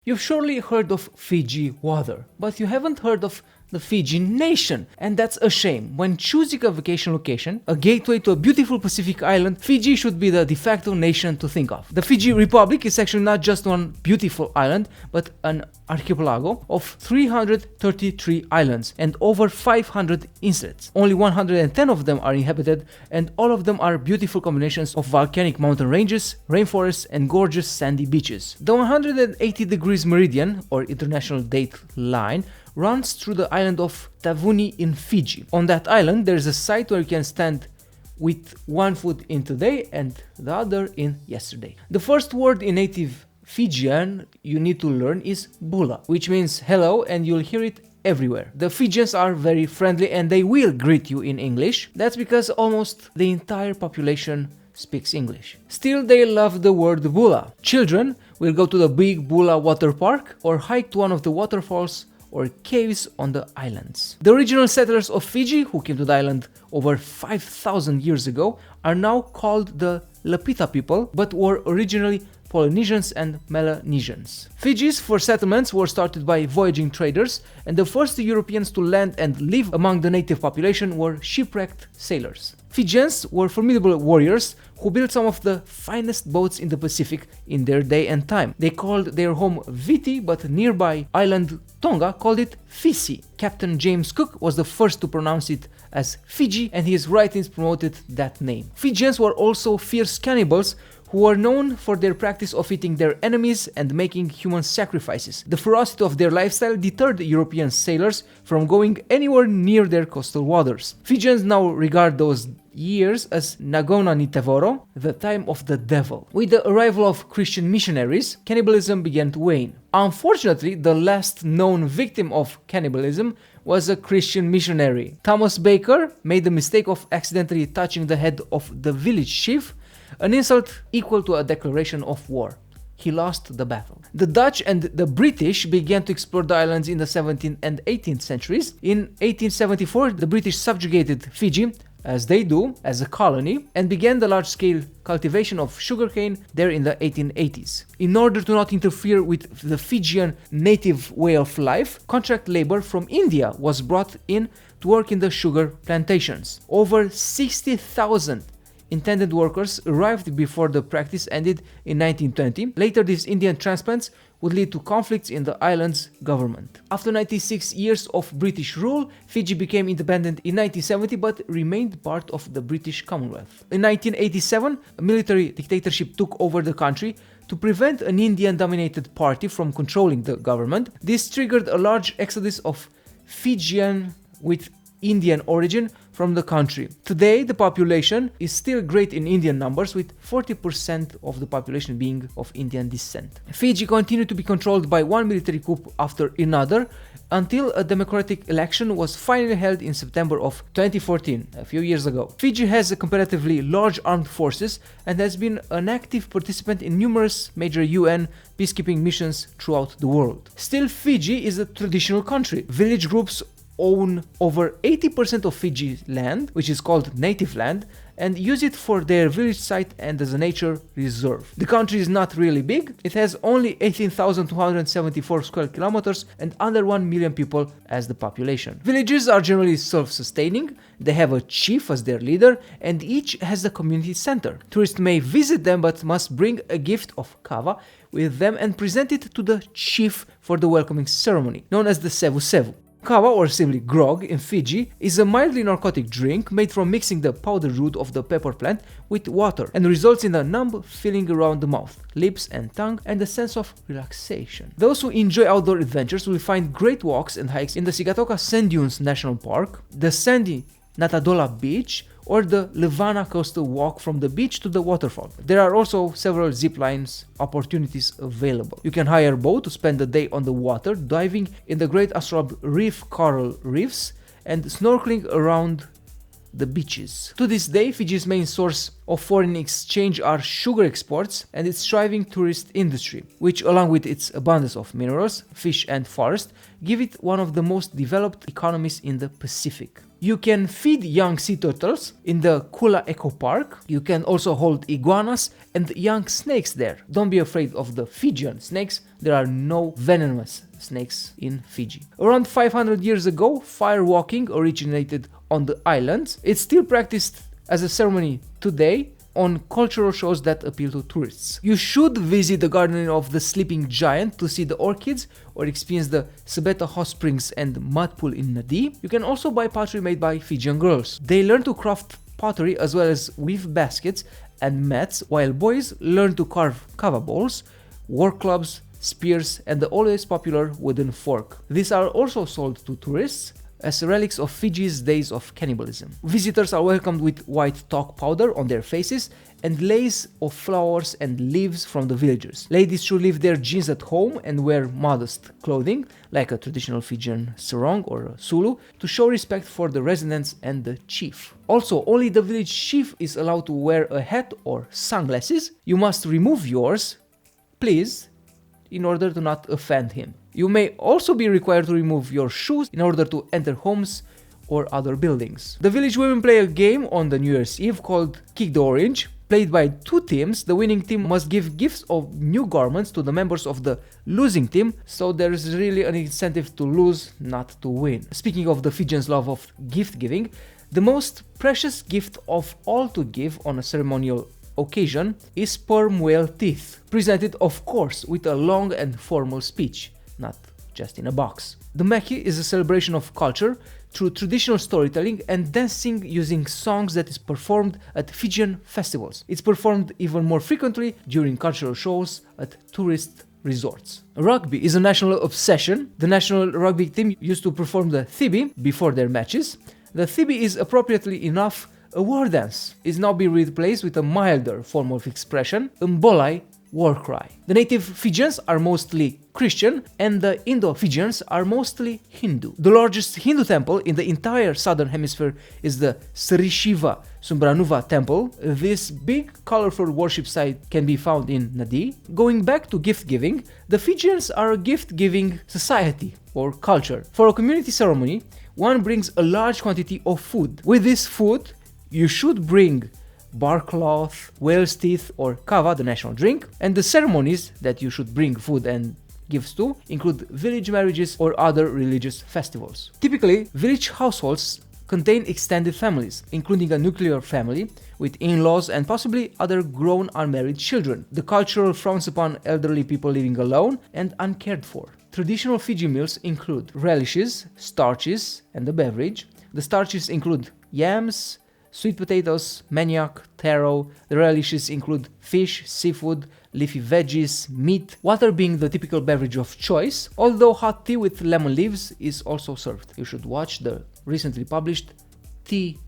You've surely heard of Fiji water, but you haven't heard of the Fiji nation, and that's a shame. When choosing a vacation location, a gateway to a beautiful Pacific island, Fiji should be the de facto nation to think of. The Fiji Republic is actually not just one beautiful island, but an archipelago of 333 islands and over 500 islets. Only 110 of them are inhabited, and all of them are beautiful combinations of volcanic mountain ranges, rainforests, and gorgeous sandy beaches. The 180 degrees meridian, or international date line, runs through the island of Tavuni in Fiji. On that island, there is a site where you can stand with one foot in today and the other in yesterday. The first word in native Fijian you need to learn is bula, which means hello, and you'll hear it everywhere. The Fijians are very friendly and they will greet you in English. That's because almost the entire population speaks English. Still, they love the word bula. Children will go to the big Bula water park or hike to one of the waterfalls or caves on the islands. The original settlers of Fiji, who came to the island over 5,000 years ago, are now called the Lapita people, but were originally Polynesians and Melanesians. Fiji's first settlements were started by voyaging traders, and the first Europeans to land and live among the native population were shipwrecked sailors. Fijians were formidable warriors who built some of the finest boats in the Pacific in their day and time. They called their home Viti, but nearby island Tonga called it Fisi. Captain James Cook was the first to pronounce it as Fiji, and his writings promoted that name. Fijians were also fierce cannibals who were known for their practice of eating their enemies and making human sacrifices. The ferocity of their lifestyle deterred European sailors from going anywhere near their coastal waters. Fijians now regard those years as Nagona ni Tevoro, the time of the devil. With the arrival of Christian missionaries, cannibalism began to wane. Unfortunately, the last known victim of cannibalism was a Christian missionary. Thomas Baker made the mistake of accidentally touching the head of the village chief, an insult equal to a declaration of war. He lost the battle. The Dutch and the British began to explore the islands in the 17th and 18th centuries. In 1874, the British subjugated Fiji, as they do, as a colony, and began the large-scale cultivation of sugarcane there in the 1880s. In order to not interfere with the Fijian native way of life, contract labor from India was brought in to work in the sugar plantations. Over 60,000 intended workers arrived before the practice ended in 1920. Later, these Indian transplants would lead to conflicts in the island's government. After 96 years of British rule, Fiji became independent in 1970 but remained part of the British Commonwealth. In 1987, a military dictatorship took over the country to prevent an Indian-dominated party from controlling the government. This triggered a large exodus of Fijian with Indian origin from the country. Today, the population is still great in Indian numbers, with 40% of the population being of Indian descent. Fiji continued to be controlled by one military coup after another until a democratic election was finally held in September of 2014, a few years ago. Fiji has a comparatively large armed forces and has been an active participant in numerous major UN peacekeeping missions throughout the world. Still, Fiji is a traditional country. Village groups own over 80% of Fiji's land, which is called native land, and use it for their village site and as a nature reserve. The country is not really big. It has only 18,274 square kilometers and under 1 million people as the population. Villages are generally self-sustaining. They have a chief as their leader, and each has a community center. Tourists may visit them but must bring a gift of kava with them and present it to the chief for the welcoming ceremony, known as the Sevu Sevu. Kava, or simply grog in Fiji, is a mildly narcotic drink made from mixing the powdered root of the pepper plant with water and results in a numb feeling around the mouth, lips and tongue and a sense of relaxation. Those who enjoy outdoor adventures will find great walks and hikes in the Sigatoka Sand Dunes National Park, the sandy Natadola Beach, or the Levana Coastal Walk from the beach to the waterfall. There are also several zip lines opportunities available. You can hire a boat to spend the day on the water, diving in the Great Astrolabe Reef coral reefs, and snorkeling around the beaches. To this day, Fiji's main source of foreign exchange are sugar exports and its thriving tourist industry, which, along with its abundance of minerals, fish and forest, give it one of the most developed economies in the Pacific. You can feed young sea turtles in the Kula Eco Park. You can also hold iguanas and young snakes there. Don't be afraid of the Fijian snakes. There are no venomous snakes in Fiji. Around 500 years ago, fire walking originated on the islands. It's still practiced as a ceremony today on cultural shows that appeal to tourists. You should visit the Garden of the Sleeping Giant to see the orchids or experience the Sebeta Hot Springs and mud pool in Nadi. You can also buy pottery made by Fijian girls. They learn to craft pottery as well as weave baskets and mats, while boys learn to carve kava bowls, war clubs, spears, and the always popular wooden fork. These are also sold to tourists as relics of Fiji's days of cannibalism. Visitors are welcomed with white talc powder on their faces and leis of flowers and leaves from the villagers. Ladies should leave their jeans at home and wear modest clothing, like a traditional Fijian sarong or a sulu, to show respect for the residents and the chief. Also, only the village chief is allowed to wear a hat or sunglasses. You must remove yours, please, in order to not offend him. You may also be required to remove your shoes in order to enter homes or other buildings. The village women play a game on the New Year's Eve called Kick the Orange. Played by two teams, the winning team must give gifts of new garments to the members of the losing team, so there is really an incentive to lose, not to win. Speaking of the Fijians' love of gift giving, the most precious gift of all to give on a ceremonial occasion is sperm whale teeth, presented of course with a long and formal speech, not just in a box. The Meki is a celebration of culture through traditional storytelling and dancing using songs that is performed at Fijian festivals. It's performed even more frequently during cultural shows at tourist resorts. Rugby is a national obsession. The national rugby team used to perform the thibi before their matches. The thibi is appropriately enough a war dance. It's now been replaced with a milder form of expression, Mbolai war cry. The native Fijians are mostly Christian and the Indo-Fijians are mostly Hindu. The largest Hindu temple in the entire southern hemisphere is the Sri Shiva Sumbaranuva temple. This big colorful worship site can be found in Nadi. Going back to gift giving, the Fijians are a gift giving society or culture. For a community ceremony, one brings a large quantity of food. With this food, you should bring bar cloth, whale's teeth or kava, the national drink, and the ceremonies that you should bring food and gifts to include village marriages or other religious festivals. Typically, village households contain extended families, including a nuclear family with in-laws and possibly other grown unmarried children. The culture frowns upon elderly people living alone and uncared for. Traditional Fiji meals include relishes, starches, and a beverage. The starches include yams, sweet potatoes, manioc, taro. The relishes include fish, seafood, leafy veggies, meat, water being the typical beverage of choice, although hot tea with lemon leaves is also served. You should watch the recently published tea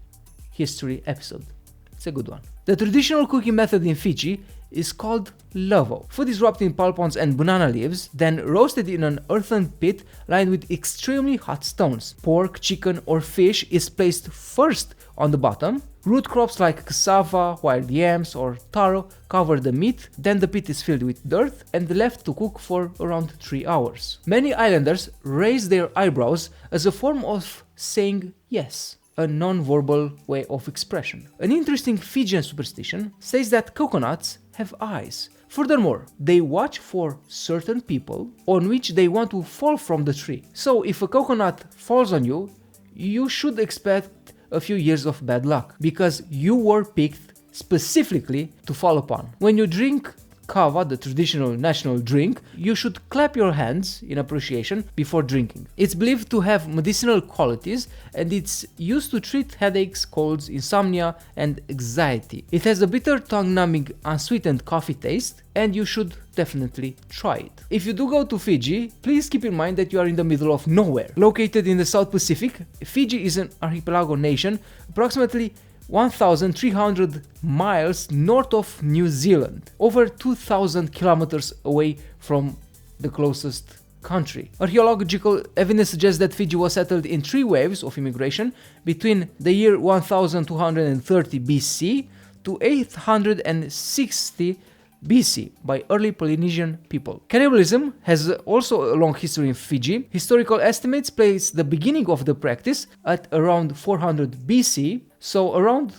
history episode. It's a good one. The traditional cooking method in Fiji is called lovo. Food is wrapped in palpons and banana leaves, then roasted in an earthen pit lined with extremely hot stones. Pork, chicken, or fish is placed first on the bottom. Root crops like cassava, wild yams, or taro cover the meat, then the pit is filled with dirt and left to cook for around 3 hours. Many islanders raise their eyebrows as a form of saying yes, a non-verbal way of expression. An interesting Fijian superstition says that coconuts have eyes. Furthermore, they watch for certain people on which they want to fall from the tree. So if a coconut falls on you, you should expect a few years of bad luck, because you were picked specifically to fall upon. When you drink kava, the traditional national drink, you should clap your hands in appreciation before drinking. It's believed to have medicinal qualities and it's used to treat headaches, colds, insomnia, and anxiety. It has a bitter, tongue-numbing, unsweetened coffee taste, and you should definitely try it. If you do go to Fiji, please keep in mind that you are in the middle of nowhere. Located in the South Pacific, Fiji is an archipelago nation approximately 1,300 miles north of New Zealand, over 2,000 kilometers away from the closest country. Archaeological evidence suggests that Fiji was settled in 3 waves of immigration between the year 1230 BC to 860 BC by early Polynesian people. Cannibalism has also a long history in Fiji. Historical estimates place the beginning of the practice at around 400 BC, so around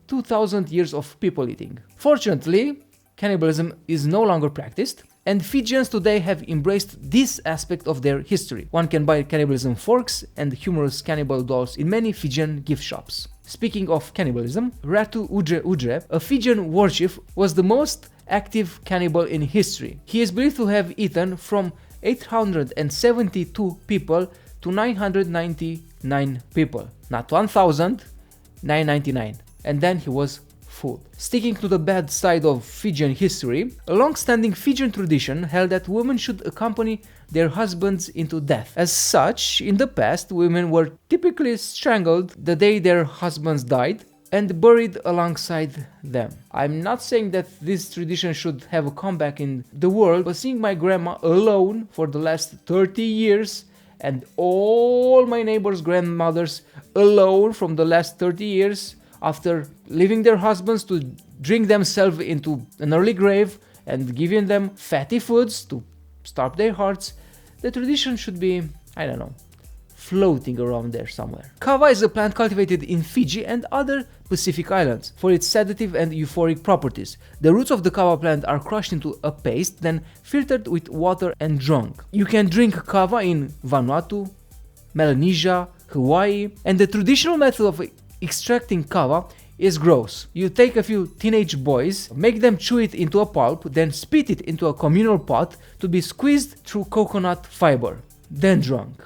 2000 years of people eating. Fortunately, cannibalism is no longer practiced, and Fijians today have embraced this aspect of their history. One can buy cannibalism forks and humorous cannibal dolls in many Fijian gift shops. Speaking of cannibalism, Ratu Udre Udre, a Fijian warchief, was the most active cannibal in history. He is believed to have eaten from 872 people to 999 people. Not 1,000, 999. And then he was full. Sticking to the bad side of Fijian history, a long-standing Fijian tradition held that women should accompany their husbands into death. As such, in the past, women were typically strangled the day their husbands died and buried alongside them. I'm not saying that this tradition should have a comeback in the world, but seeing my grandma alone for the last 30 years and all my neighbors' grandmothers alone from the last 30 years, after leaving their husbands to drink themselves into an early grave and giving them fatty foods to starve their hearts, the tradition should be, I don't know, floating around there somewhere. Kava is a plant cultivated in Fiji and other Pacific islands for its sedative and euphoric properties. The roots of the kava plant are crushed into a paste, then filtered with water and drunk. You can drink kava in Vanuatu, Melanesia, Hawaii, and the traditional method of extracting kava is gross. You take a few teenage boys, make them chew it into a pulp, then spit it into a communal pot to be squeezed through coconut fiber, then drunk.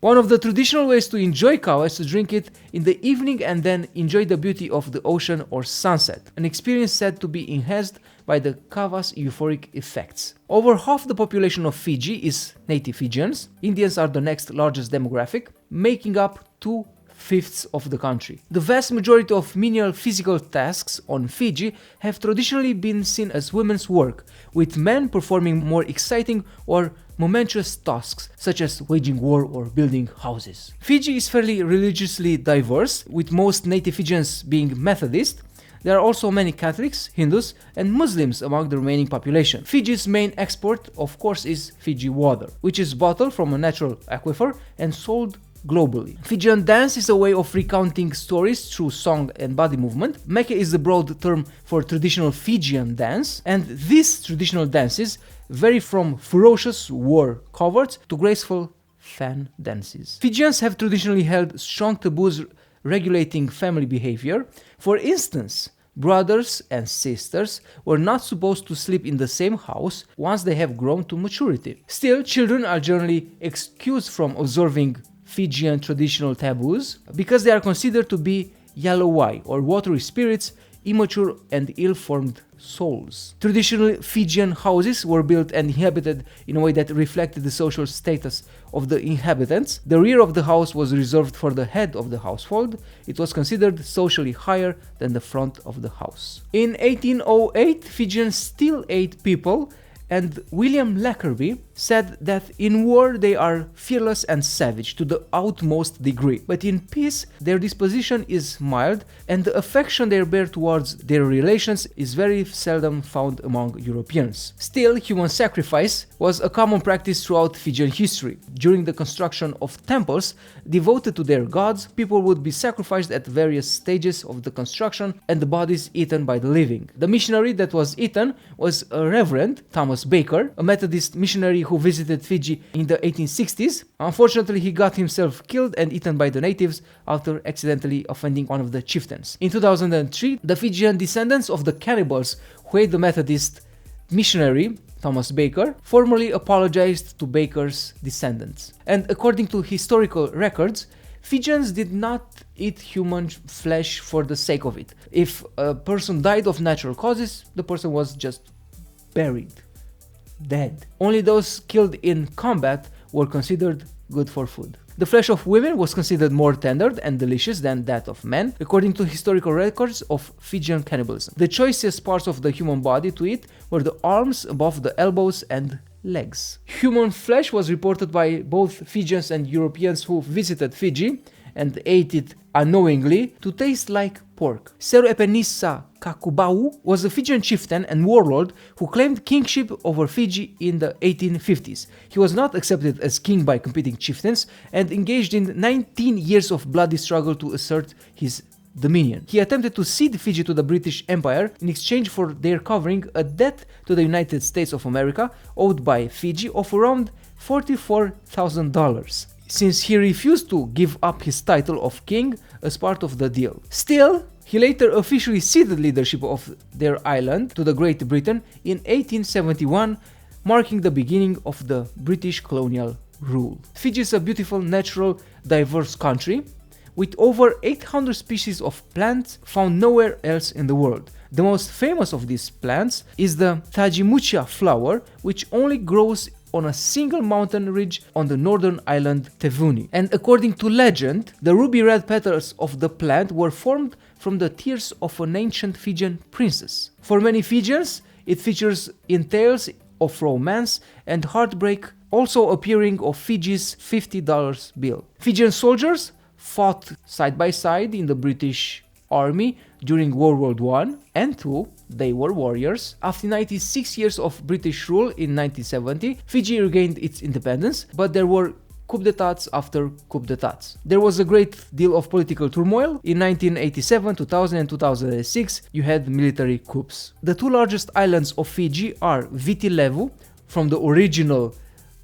One of the traditional ways to enjoy kava is to drink it in the evening and then enjoy the beauty of the ocean or sunset, an experience said to be enhanced by the kava's euphoric effects. Over half the population of Fiji is native Fijians. Indians are the next largest demographic, making up 2/5 of the country. The vast majority of menial physical tasks on Fiji have traditionally been seen as women's work, with men performing more exciting or momentous tasks such as waging war or building houses. Fiji is fairly religiously diverse, with most native Fijians being Methodist. There are also many Catholics, Hindus, and Muslims among the remaining population. Fiji's main export, of course, is Fiji water, which is bottled from a natural aquifer and sold globally. Fijian dance is a way of recounting stories through song and body movement. Meke is the broad term for traditional Fijian dance, and these traditional dances vary from ferocious war covers to graceful fan dances. Fijians have traditionally held strong taboos regulating family behavior. For instance, brothers and sisters were not supposed to sleep in the same house once they have grown to maturity. Still, children are generally excused from observing Fijian traditional taboos because they are considered to be yalowai or watery spirits, immature and ill-formed souls. Traditional Fijian houses were built and inhabited in a way that reflected the social status of the inhabitants. The rear of the house was reserved for the head of the household. It was considered socially higher than the front of the house. In 1808, Fijians still ate people, and William Lackerby said that in war they are fearless and savage to the utmost degree, but in peace their disposition is mild and the affection they bear towards their relations is very seldom found among Europeans. Still, human sacrifice was a common practice throughout Fijian history. During the construction of temples devoted to their gods, people would be sacrificed at various stages of the construction and the bodies eaten by the living. The missionary that was eaten was a Reverend Thomas Baker, a Methodist missionary who visited Fiji in the 1860s. Unfortunately, he got himself killed and eaten by the natives after accidentally offending one of the chieftains. In 2003, the Fijian descendants of the cannibals who ate the Methodist missionary Thomas Baker formally apologized to Baker's descendants. And according to historical records, Fijians did not eat human flesh for the sake of it. If a person died of natural causes, the person was just buried, dead. Only those killed in combat were considered good for food. The flesh of women was considered more tender and delicious than that of men, according to historical records of Fijian cannibalism. The choicest parts of the human body to eat were the arms above the elbows and legs. Human flesh was reported by both Fijians and Europeans who visited Fiji, and ate it unknowingly to taste like pork. Seru-Epenisa Kakubau was a Fijian chieftain and warlord who claimed kingship over Fiji in the 1850s. He was not accepted as king by competing chieftains and engaged in 19 years of bloody struggle to assert his dominion. He attempted to cede Fiji to the British Empire in exchange for their covering a debt to the United States of America owed by Fiji of around $44,000, since he refused to give up his title of king as part of the deal. Still, he later officially ceded leadership of their island to the Great Britain in 1871, marking the beginning of the British colonial rule. Fiji is a beautiful, natural, diverse country with over 800 species of plants found nowhere else in the world. The most famous of these plants is the Thajimuchia flower, which only grows on a single mountain ridge on the northern island Tevuni. And according to legend, the ruby red petals of the plant were formed from the tears of an ancient Fijian princess. For many Fijians, it features in tales of romance and heartbreak, also appearing on Fiji's $50 bill. Fijian soldiers fought side by side in the British Army during World War I and II. They were warriors. After 96 years of British rule in 1970, Fiji regained its independence, but there were coup d'etats after coup d'etats. There was a great deal of political turmoil. In 1987, 2000 and 2006, you had military coups. The two largest islands of Fiji are Viti Levu, from the original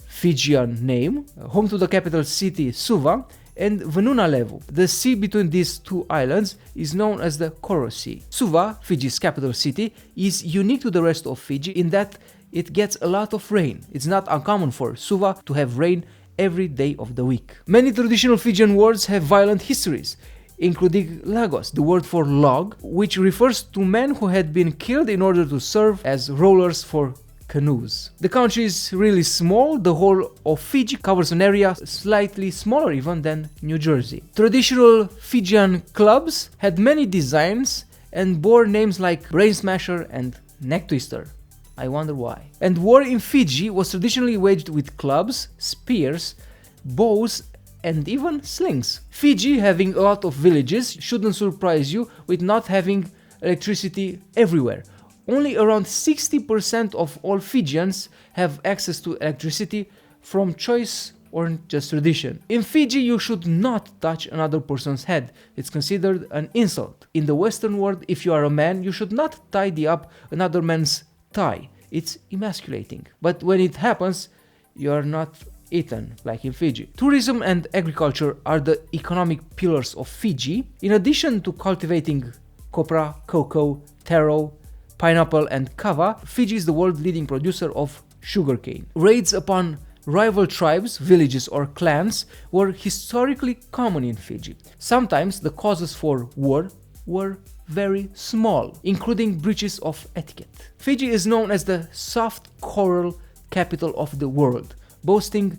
Fijian name, home to the capital city Suva, and Vanuna Levu. The sea between these two islands is known as the Koro Sea. Suva, Fiji's capital city, is unique to the rest of Fiji in that it gets a lot of rain. It's not uncommon for Suva to have rain every day of the week. Many traditional Fijian words have violent histories, including Lagos, the word for log, which refers to men who had been killed in order to serve as rollers for canoes. The country is really small. The whole of Fiji covers an area slightly smaller even than New Jersey. Traditional Fijian clubs had many designs and bore names like Brain Smasher and Neck Twister. I wonder why. And war in Fiji was traditionally waged with clubs, spears, bows, and even slings. Fiji, having a lot of villages, shouldn't surprise you with not having electricity everywhere. Only around 60% of all Fijians have access to electricity from choice or just tradition. In Fiji, you should not touch another person's head. It's considered an insult. In the Western world, if you are a man, you should not tidy up another man's tie. It's emasculating. But when it happens, you are not eaten, like in Fiji. Tourism and agriculture are the economic pillars of Fiji. In addition to cultivating copra, cocoa, taro, pineapple and kava, Fiji is the world leading producer of sugarcane. Raids upon rival tribes, villages or clans were historically common in Fiji. Sometimes the causes for war were very small, including breaches of etiquette. Fiji is known as the soft coral capital of the world, boasting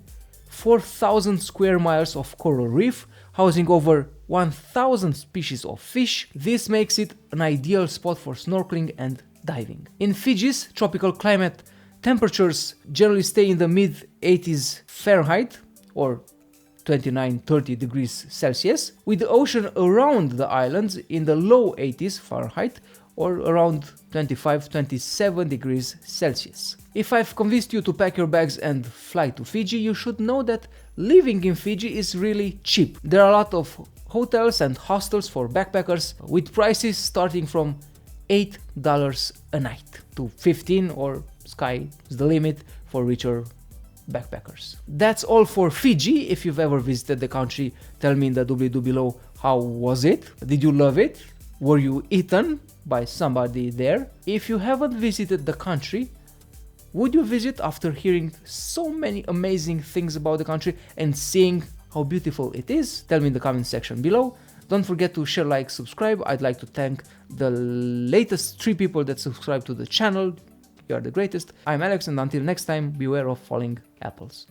4,000 square miles of coral reef, housing over 1,000 species of fish. This makes it an ideal spot for snorkeling and diving. In Fiji's tropical climate, temperatures generally stay in the mid-80s Fahrenheit or 29-30 degrees Celsius, with the ocean around the islands in the low 80s Fahrenheit or around 25-27 degrees Celsius. If I've convinced you to pack your bags and fly to Fiji, you should know that living in Fiji is really cheap. There are a lot of hotels and hostels for backpackers with prices starting from $8 a night to $15 or sky is the limit for richer backpackers. That's all for Fiji. If you've ever visited the country, tell me in the doobly-doo below, how was it? Did you love it? Were you eaten by somebody there? If you haven't visited the country, would you visit after hearing so many amazing things about the country and seeing how beautiful it is? Tell me in the comment section below. Don't forget to share, like, subscribe. I'd like to thank the latest 3 people that subscribe to the channel. You are the greatest. I'm Alex, and until next time, beware of falling apples.